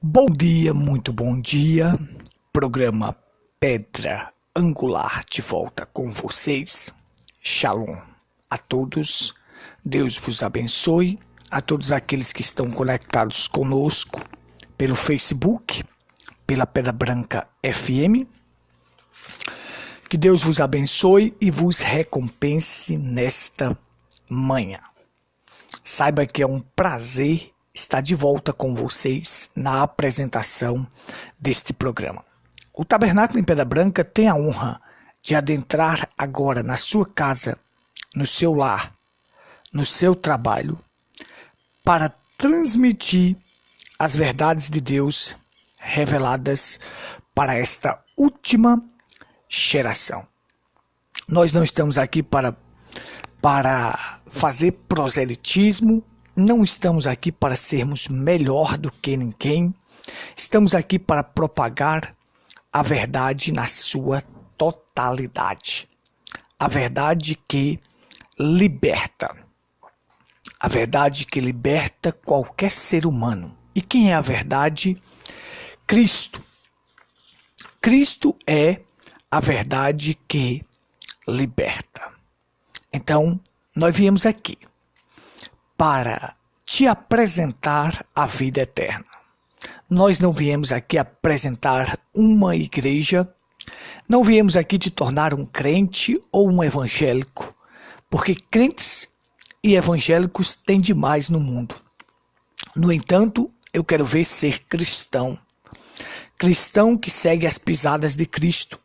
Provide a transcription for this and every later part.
Bom dia, muito bom dia. Programa Pedra Angular de volta com vocês. Shalom a todos. Deus vos abençoe. A todos aqueles que estão conectados conosco pelo Facebook, pela Pedra Branca FM. Que Deus vos abençoe e vos recompense nesta manhã. Saiba que é um prazer estar de volta com vocês na apresentação deste programa. O Tabernáculo em Pedra Branca tem a honra de adentrar agora na sua casa, no seu lar, no seu trabalho, para transmitir as verdades de Deus reveladas para esta última geração. Nós não estamos aqui para fazer proselitismo, não estamos aqui para sermos melhor do que ninguém, estamos aqui para propagar a verdade na sua totalidade. A verdade que liberta. A verdade que liberta qualquer ser humano. E quem é a verdade? Cristo. Cristo é a verdade que liberta. Então, nós viemos aqui para te apresentar a vida eterna. Nós não viemos aqui apresentar uma igreja, não viemos aqui te tornar um crente ou um evangélico, porque crentes e evangélicos têm demais no mundo. No entanto, eu quero ver ser cristão. Cristão que segue as pisadas de Cristo.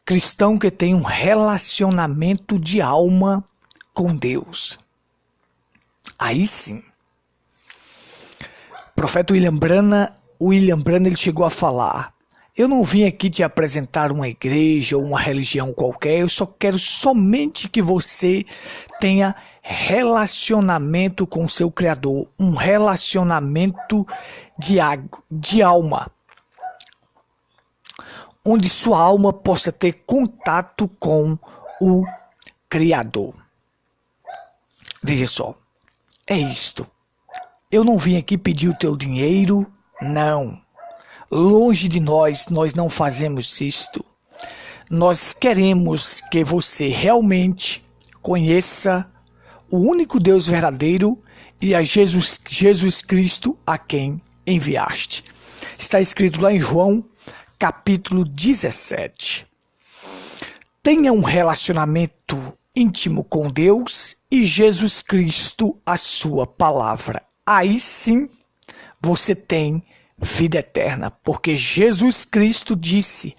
Cristão que tem um relacionamento de alma com Deus. Aí sim. O profeta William Branham ele chegou a falar: eu não vim aqui te apresentar uma igreja ou uma religião qualquer, eu só quero somente que você tenha relacionamento com o seu Criador, um relacionamento de alma, onde sua alma possa ter contato com o Criador. Veja só, é isto. Eu não vim aqui pedir o teu dinheiro, não. Longe de nós não fazemos isto. Nós queremos que você realmente conheça o único Deus verdadeiro e a Jesus Cristo a quem enviaste. Está escrito lá em João, capítulo 17. Tenha um relacionamento íntimo com Deus e Jesus Cristo, a sua palavra. Aí sim você tem vida eterna, porque Jesus Cristo disse: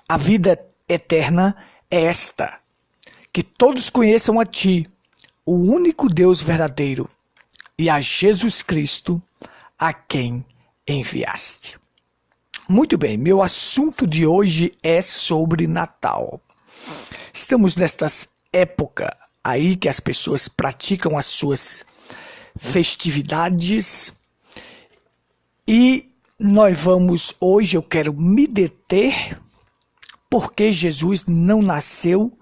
a vida eterna é esta, que todos conheçam a ti, o único Deus verdadeiro, e a Jesus Cristo, a quem enviaste. Muito bem, meu assunto de hoje é sobre Natal. Estamos nesta época aí que as pessoas praticam as suas festividades e hoje eu quero me deter porque Jesus não nasceu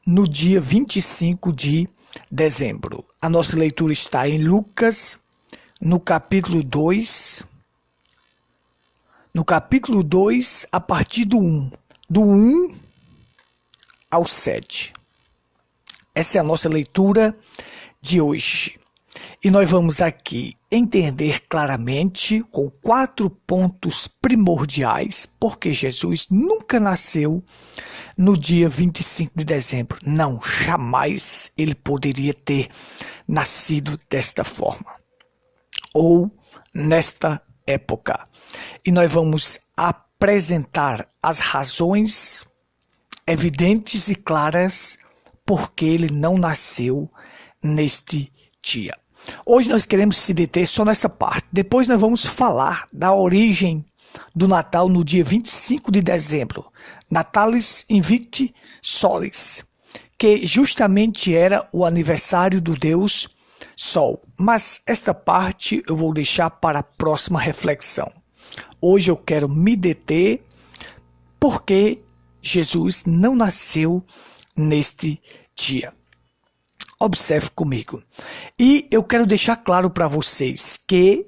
no dia 25 de dezembro. A nossa leitura está em Lucas, no capítulo 2, a partir do 1 ao 7. Essa é a nossa leitura de hoje. E nós vamos aqui entender claramente, com 4 pontos primordiais, porque Jesus nunca nasceu no dia 25 de dezembro. Não, jamais ele poderia ter nascido desta forma, ou nesta época. E nós vamos apresentar as razões evidentes e claras porque ele não nasceu neste dia. Hoje nós queremos se deter só nessa parte. Depois nós vamos falar da origem do Natal no dia 25 de dezembro. Natalis Invicti Solis, que justamente era o aniversário do Deus Sol. Mas esta parte eu vou deixar para a próxima reflexão. Hoje eu quero me deter porque Jesus não nasceu neste dia. Observe comigo. E eu quero deixar claro para vocês que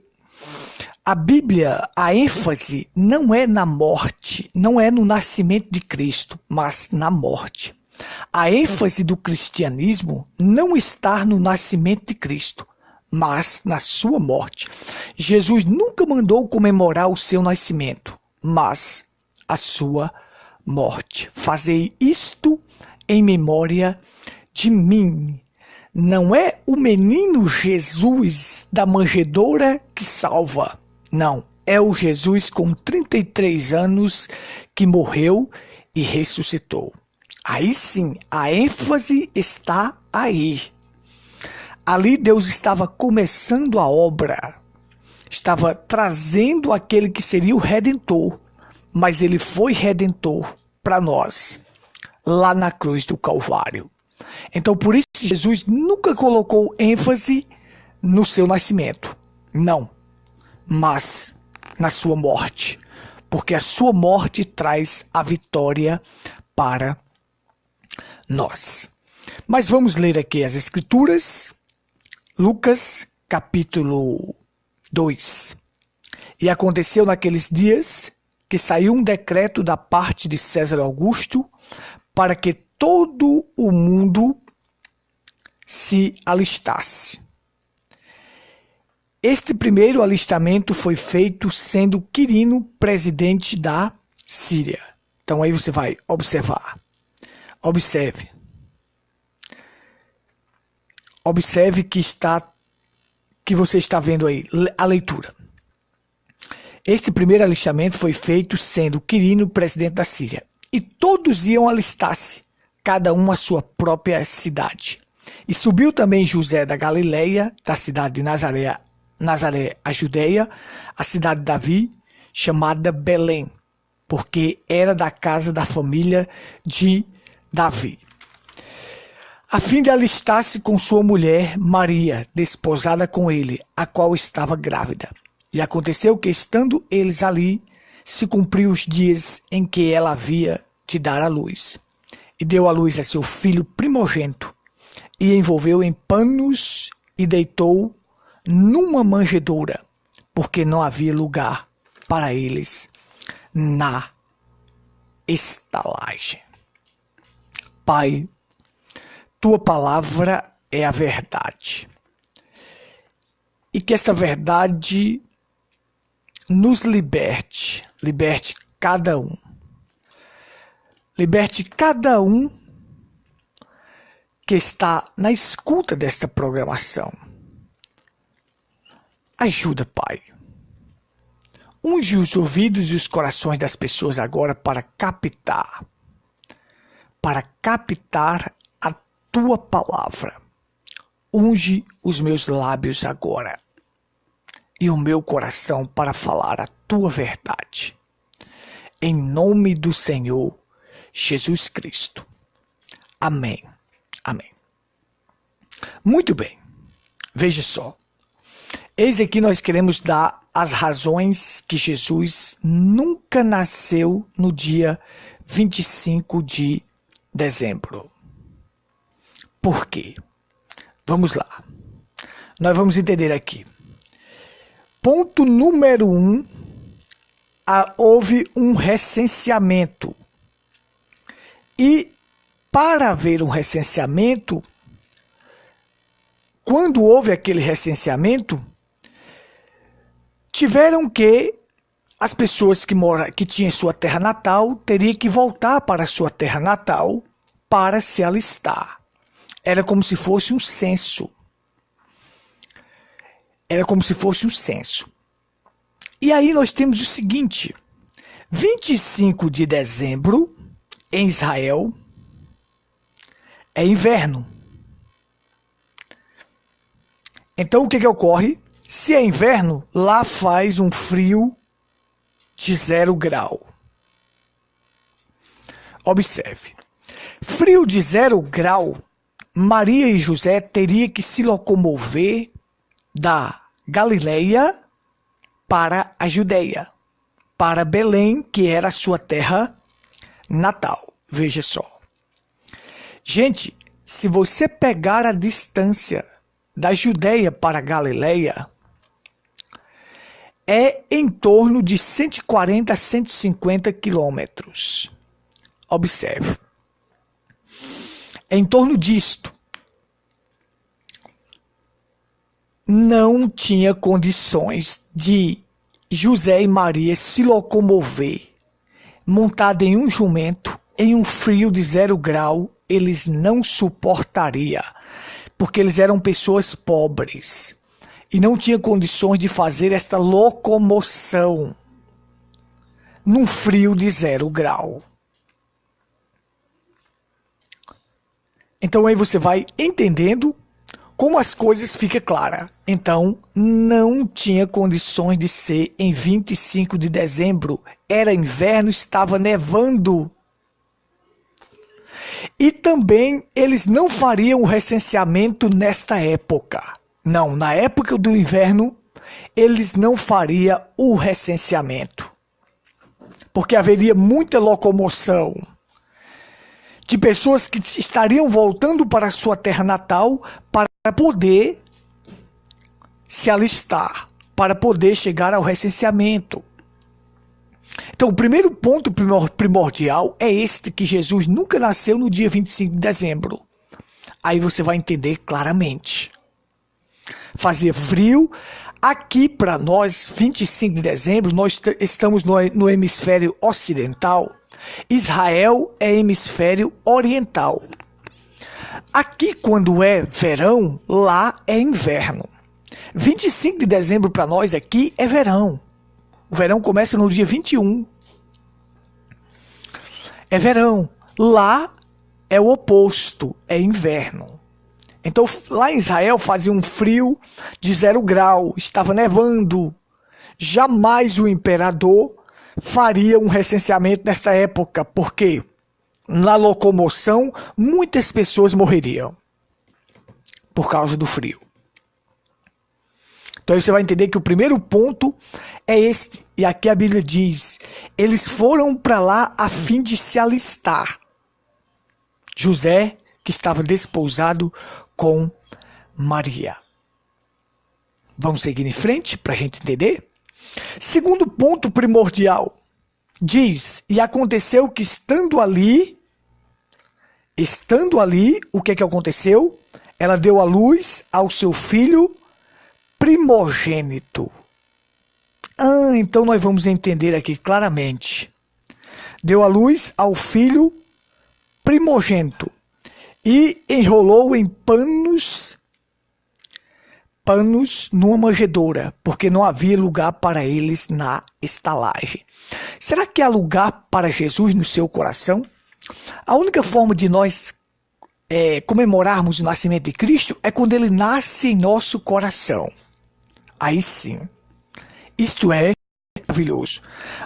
A Bíblia, a ênfase não é na morte, não é no nascimento de Cristo, mas na morte. A ênfase do cristianismo não está no nascimento de Cristo, mas na sua morte. Jesus nunca mandou comemorar o seu nascimento, mas a sua morte. Fazei isto em memória de mim. Não é o menino Jesus da manjedoura que salva. Não, é o Jesus com 33 anos que morreu e ressuscitou. Aí sim, a ênfase está aí. Ali Deus estava começando a obra, estava trazendo aquele que seria o Redentor, mas ele foi Redentor para nós, lá na cruz do Calvário. Então por isso Jesus nunca colocou ênfase no seu nascimento, não, mas na sua morte, porque a sua morte traz a vitória para nós. Mas vamos ler aqui as Escrituras, Lucas capítulo 2. E aconteceu naqueles dias que saiu um decreto da parte de César Augusto para que todo o mundo se alistasse. Este primeiro alistamento foi feito sendo Quirino presidente da Síria. Então aí você vai observar. Observe. Observe que você está vendo aí a leitura. Este primeiro alistamento foi feito sendo Quirino presidente da Síria. E todos iam alistar-se, cada um à sua própria cidade. E subiu também José da Galileia, da cidade de Nazaré, a Judeia, a cidade de Davi, chamada Belém, porque era da casa da família de Davi, a fim de alistar-se com sua mulher Maria, desposada com ele, a qual estava grávida. E aconteceu que, estando eles ali, se cumpriu os dias em que ela havia de dar à luz. E deu à luz a seu filho primogênito, e envolveu em panos e deitou numa manjedoura, porque não havia lugar para eles na estalagem. Pai, tua palavra é a verdade. E que esta verdade nos liberte, liberte cada um. Liberte cada um que está na escuta desta programação. Ajuda, Pai. Unge os ouvidos e os corações das pessoas agora para captar a tua palavra. Unge os meus lábios agora e o meu coração para falar a tua verdade. Em nome do Senhor Jesus Cristo. Amém. Amém. Muito bem. Veja só. Eis aqui nós queremos dar as razões que Jesus nunca nasceu no dia 25 de dezembro. Por quê? Vamos lá. Nós vamos entender aqui. Ponto número 1. Houve um recenseamento. E para haver um recenseamento, quando houve aquele recenseamento, tiveram que as pessoas que tinham sua terra natal teriam que voltar para a sua terra natal para se alistar. Era como se fosse um censo. Era como se fosse um censo. E aí nós temos o seguinte: 25 de dezembro, em Israel, é inverno. Então o que ocorre? Se é inverno, lá faz um frio de 0 grau. Observe. Frio de 0 grau, Maria e José teriam que se locomover da Galileia para a Judeia, para Belém, que era a sua terra natal. Veja só. Gente, se você pegar a distância da Judeia para a Galileia, é em torno de 140 a 150 quilômetros. Observe. Em torno disto, não tinha condições de José e Maria se locomover montado em um jumento, em um frio de 0 grau, eles não suportariam, porque eles eram pessoas pobres e não tinham condições de fazer esta locomoção num frio de 0 grau. Então aí você vai entendendo como as coisas ficam claras. Então, não tinha condições de ser em 25 de dezembro. Era inverno, estava nevando. E também eles não fariam o recenseamento nesta época. Não, na época do inverno, eles não fariam o recenseamento. Porque haveria muita locomoção de pessoas que estariam voltando para a sua terra natal para poder se alistar, para poder chegar ao recenseamento. Então, o primeiro ponto primordial é este, que Jesus nunca nasceu no dia 25 de dezembro. Aí você vai entender claramente. Fazia frio. Aqui para nós, 25 de dezembro, nós estamos no hemisfério ocidental. Israel é hemisfério oriental. Aqui, quando é verão, lá é inverno. 25 de dezembro para nós aqui é verão. O verão começa no dia 21. É verão. Lá é o oposto, é inverno. Então, lá em Israel fazia um frio de 0 grau, estava nevando. Jamais o imperador faria um recenseamento nesta época, porque na locomoção muitas pessoas morreriam por causa do frio. Então aí você vai entender que o primeiro ponto é este, e aqui a Bíblia diz, eles foram para lá a fim de se alistar. José, que estava desposado com Maria. Vamos seguir em frente para a gente entender? Segundo ponto primordial, diz, e aconteceu que estando ali, o que aconteceu? Ela deu à luz ao seu filho primogênito. Então nós vamos entender aqui claramente. Deu à luz ao filho primogênito e enrolou em panos numa manjedoura, porque não havia lugar para eles na estalagem. Será que há lugar para Jesus no seu coração? A única forma de nós comemorarmos o nascimento de Cristo é quando ele nasce em nosso coração. Aí sim, isto é maravilhoso.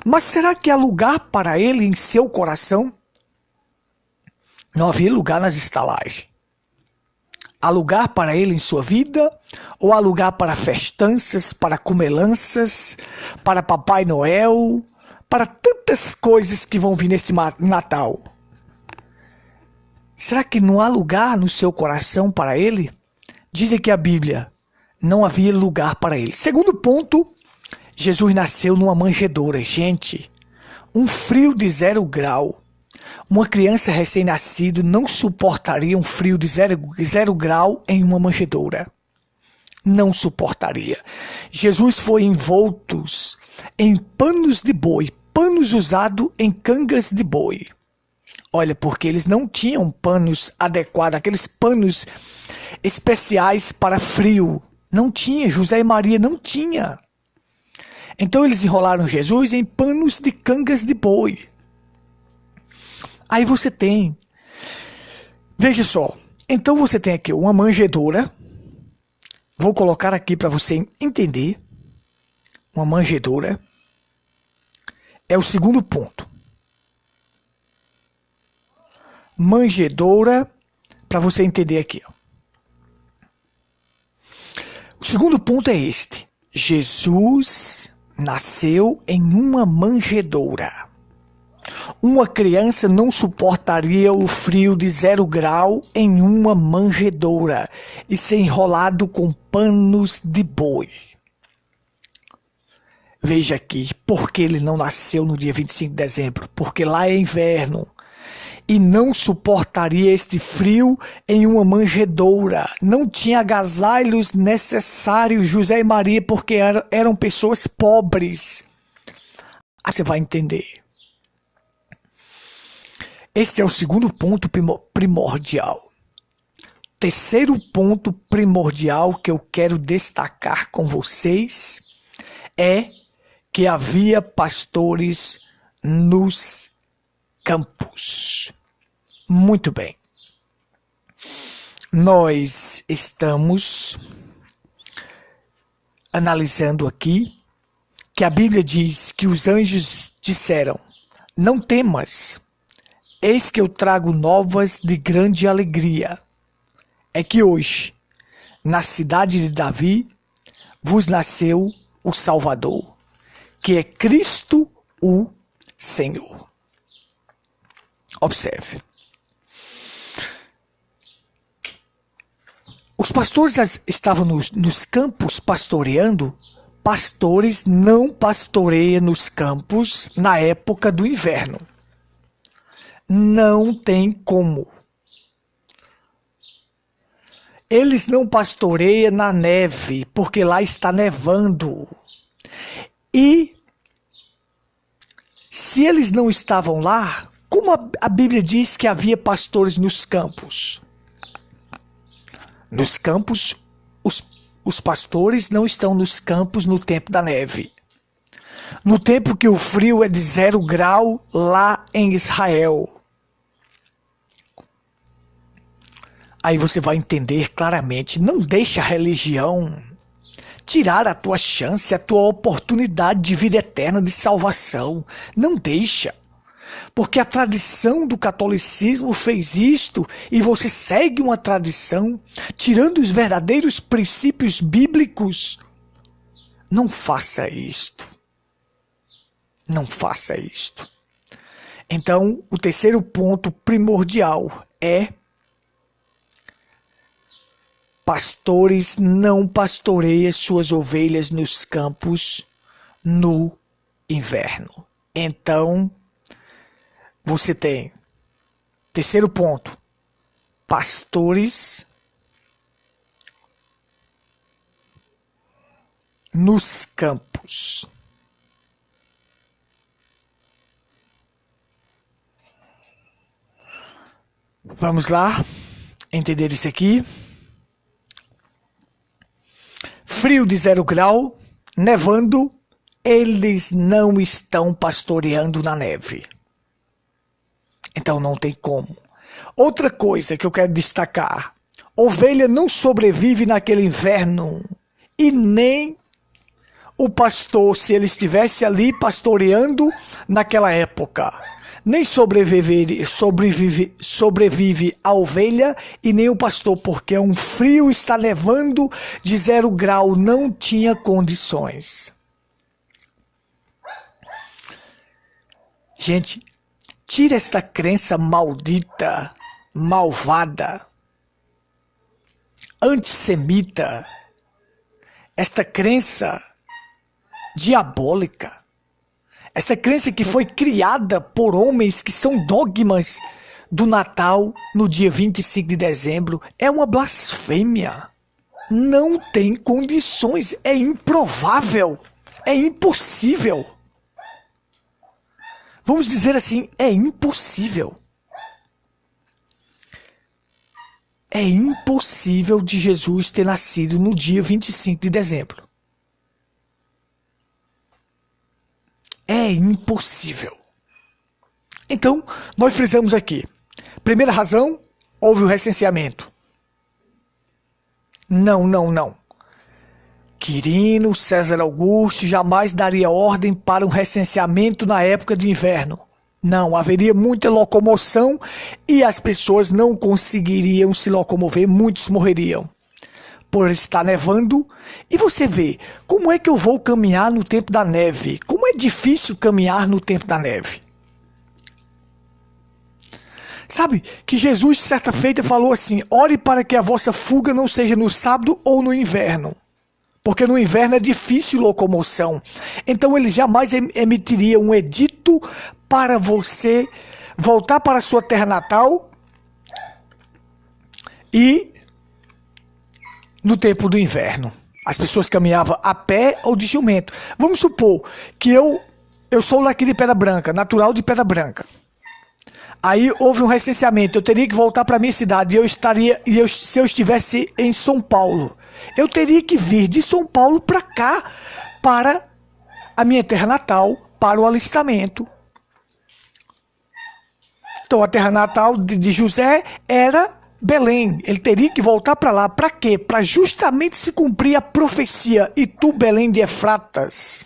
Mas será que há lugar para ele em seu coração? Não havia lugar nas estalagens. Há lugar para ele em sua vida? Ou há lugar para festanças, para comelanças, para Papai Noel, para tantas coisas que vão vir neste Natal? Será que não há lugar no seu coração para ele? Diz aqui a Bíblia, não havia lugar para ele. Segundo ponto, Jesus nasceu numa manjedoura. Gente, um frio de 0 grau. Uma criança recém-nascida não suportaria um frio de 0 grau em uma manjedoura. Não suportaria. Jesus foi envolto em panos de boi, panos usados em cangas de boi. Olha, porque eles não tinham panos adequados, aqueles panos especiais para frio. Não tinha, José e Maria não tinha. Então eles enrolaram Jesus em panos de cangas de boi. Aí você tem, veja só, então você tem aqui uma manjedoura, vou colocar aqui para você entender, uma manjedoura, é o segundo ponto. Manjedoura, para você entender aqui. Ó. O segundo ponto é este, Jesus nasceu em uma manjedoura. Uma criança não suportaria o frio de 0 grau em uma manjedoura e ser enrolado com panos de boi. Veja aqui, por que ele não nasceu no dia 25 de dezembro? Porque lá é inverno. E não suportaria este frio em uma manjedoura. Não tinha agasalhos necessários, José e Maria, porque eram pessoas pobres. Aí você vai entender. Esse é o segundo ponto primordial. Terceiro ponto primordial que eu quero destacar com vocês é que havia pastores nos campos. Muito bem. Nós estamos analisando aqui que a Bíblia diz que os anjos disseram: não temas, eis que eu trago novas de grande alegria. É que hoje, na cidade de Davi, vos nasceu o Salvador, que é Cristo o Senhor. Observe. Os pastores estavam nos campos pastoreando. Pastores não pastoreiam nos campos na época do inverno. Não tem como. Eles não pastoreiam na neve, porque lá está nevando. E se eles não estavam lá, como a Bíblia diz que havia pastores nos campos? Nos campos, os pastores não estão nos campos no tempo da neve. No tempo que o frio é de 0 grau lá em Israel. Aí você vai entender claramente. Não deixa a religião tirar a tua chance, a tua oportunidade de vida eterna, de salvação. Não deixa. Porque a tradição do catolicismo fez isto e você segue uma tradição, tirando os verdadeiros princípios bíblicos. Não faça isto. Não faça isto. Então, o terceiro ponto primordial é: pastores não pastoreiam suas ovelhas nos campos no inverno. Então, você tem, terceiro ponto, pastores nos campos. Vamos lá entender isso aqui. Frio de 0 grau, nevando, eles não estão pastoreando na neve. Então não tem como. Outra coisa que eu quero destacar: ovelha não sobrevive naquele inverno. E nem o pastor, se ele estivesse ali pastoreando naquela época. Nem sobrevive a ovelha e nem o pastor, porque um frio, está nevando de 0 grau, não tinha condições. Gente, tira esta crença maldita, malvada, antissemita, esta crença diabólica, esta crença que foi criada por homens que são dogmas do Natal no dia 25 de dezembro, é uma blasfêmia. Não tem condições, é improvável, é impossível. Vamos dizer assim, é impossível. É impossível de Jesus ter nascido no dia 25 de dezembro. É impossível. Então, nós frisamos aqui. Primeira razão, houve o recenseamento. Não. Quirino César Augusto jamais daria ordem para um recenseamento na época de inverno. Não, haveria muita locomoção e as pessoas não conseguiriam se locomover, muitos morreriam. Por estar nevando, e você vê, como é que eu vou caminhar no tempo da neve? Como é difícil caminhar no tempo da neve. Sabe, que Jesus certa feita falou assim: ore para que a vossa fuga não seja no sábado ou no inverno. porque no inverno é difícil locomoção. Então ele jamais emitiria um edito para você voltar para a sua terra natal e no tempo do inverno. As pessoas caminhavam a pé ou de jumento. Vamos supor que eu sou daqui de Pedra Branca, natural de Pedra Branca. Aí houve um recenseamento, eu teria que voltar para minha cidade se eu estivesse em São Paulo. Eu teria que vir de São Paulo para cá, para a minha terra natal, para o alistamento. Então a terra natal de José era Belém. Ele teria que voltar para lá. Para quê? Para justamente se cumprir a profecia. E tu, Belém de Efratas,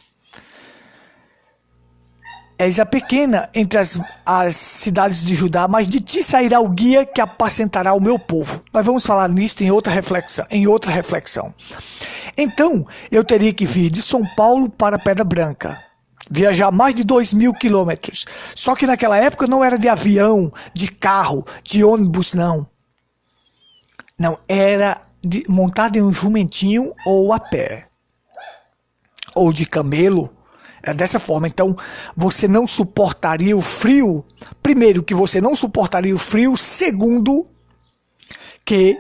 és a pequena entre as cidades de Judá, mas de ti sairá o guia que apacentará o meu povo. Nós vamos falar nisto em outra reflexão. Então, eu teria que vir de São Paulo para Pedra Branca, viajar mais de 2.000 quilômetros. Só que naquela época não era de avião, de carro, de ônibus, não. Não, era montado em um jumentinho ou a pé, ou de camelo. É dessa forma. Então, você não suportaria o frio. Primeiro, que você não suportaria o frio. Segundo, que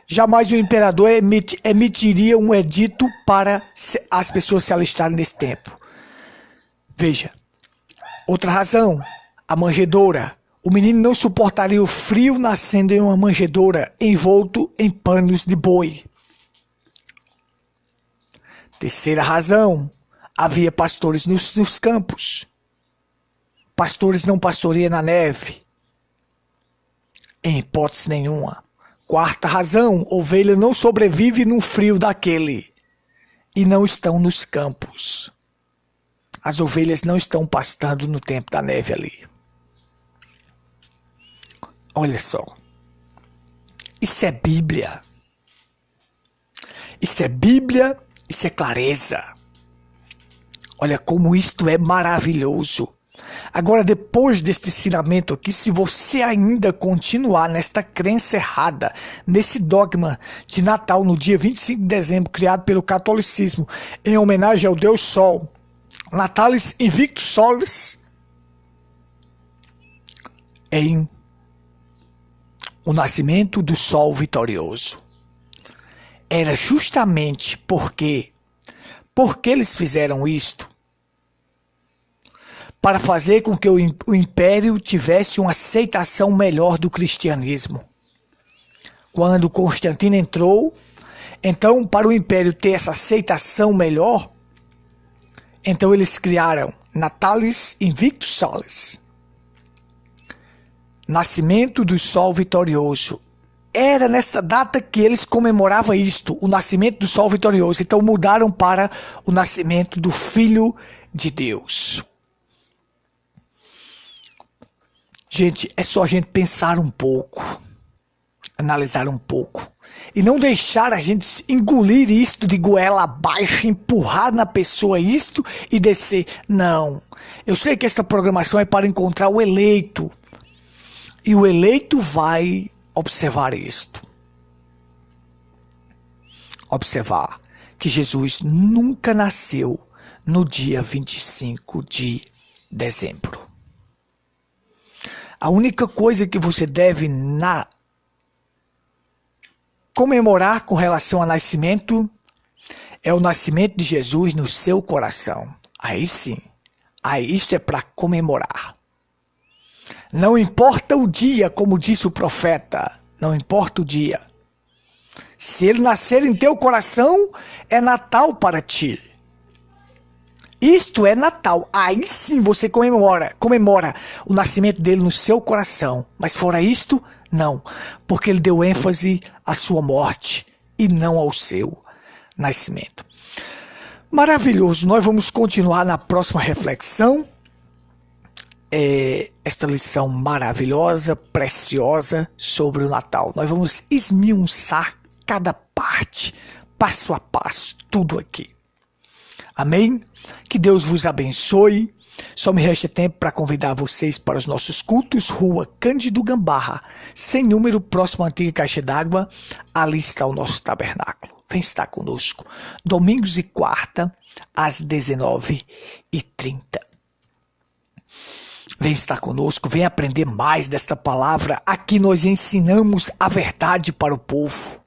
jamais o imperador emitiria um edito para as pessoas se alistarem nesse tempo. Veja, outra razão, a manjedoura. O menino não suportaria o frio nascendo em uma manjedoura, envolto em panos de boi. Terceira razão, havia pastores nos campos. Pastores não pastoreiam na neve, em hipótese nenhuma. Quarta razão, ovelha não sobrevive num frio daquele e não estão nos campos. As ovelhas não estão pastando no tempo da neve ali. Olha só, isso é Bíblia. Isso é Bíblia, isso é clareza. Olha como isto é maravilhoso. Agora, depois deste ensinamento aqui, se você ainda continuar nesta crença errada, nesse dogma de Natal no dia 25 de dezembro, criado pelo catolicismo, em homenagem ao Deus Sol, Natalis Invictus Solis, em o nascimento do Sol vitorioso. Era justamente porque eles fizeram isto, para fazer com que o império tivesse uma aceitação melhor do cristianismo. Quando Constantino entrou, então para o império ter essa aceitação melhor, então eles criaram Natalis Invictus Solis, nascimento do Sol vitorioso. Era nesta data que eles comemoravam isto, o nascimento do Sol vitorioso. Então mudaram para o nascimento do Filho de Deus. Gente, é só a gente pensar um pouco, analisar um pouco, e não deixar a gente engolir isto de goela abaixo, empurrar na pessoa isto e descer. Não, eu sei que esta programação é para encontrar o eleito, e o eleito vai observar isto. Observar que Jesus nunca nasceu no dia 25 de dezembro. A única coisa que você deve comemorar com relação ao nascimento é o nascimento de Jesus no seu coração. Aí sim, aí isto é para comemorar. Não importa o dia, como disse o profeta, não importa o dia. Se ele nascer em teu coração, é Natal para ti. Isto é Natal. Aí sim você comemora o nascimento dele no seu coração. Mas fora isto, não. Porque ele deu ênfase à sua morte e não ao seu nascimento. Maravilhoso. Nós vamos continuar na próxima reflexão. Esta lição maravilhosa, preciosa sobre o Natal. Nós vamos esmiuçar cada parte, passo a passo, tudo aqui. Amém? Que Deus vos abençoe. Só me resta tempo para convidar vocês para os nossos cultos, Rua Cândido Gambarra, sem número, próximo à antiga caixa d'água. Ali está o nosso tabernáculo. Vem estar conosco. Domingos e quarta, às 19h30. Vem estar conosco, vem aprender mais desta palavra. Aqui nós ensinamos a verdade para o povo.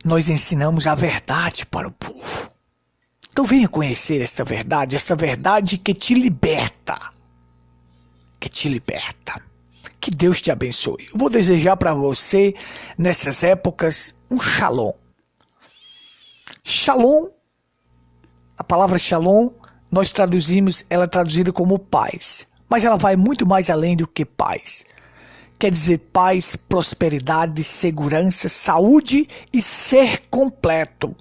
Nós ensinamos a verdade para o povo. Então venha conhecer esta verdade que te liberta. Que te liberta. Que Deus te abençoe. Eu vou desejar para você, nessas épocas, um shalom. Shalom, a palavra shalom, nós traduzimos, ela é traduzida como paz. Mas ela vai muito mais além do que paz. Quer dizer paz, prosperidade, segurança, saúde e ser completo.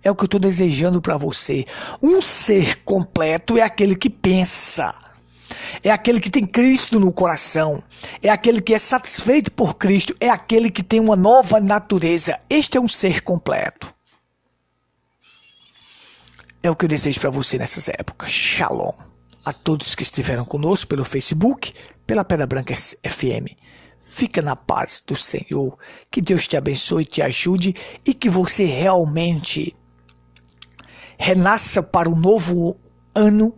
É o que eu estou desejando para você. Um ser completo é aquele que pensa. É aquele que tem Cristo no coração. É aquele que é satisfeito por Cristo. É aquele que tem uma nova natureza. Este é um ser completo. É o que eu desejo para você nessas épocas. Shalom. A todos que estiveram conosco pelo Facebook, pela Pedra Branca FM. Fica na paz do Senhor. Que Deus te abençoe, te ajude e que você realmente renasça para o novo ano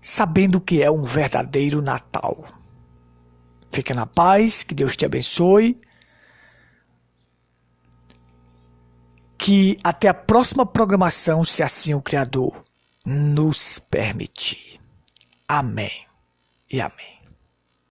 sabendo que é um verdadeiro Natal. Fica na paz, que Deus te abençoe. Que até a próxima programação, se assim o Criador nos permitir. Amém e amém.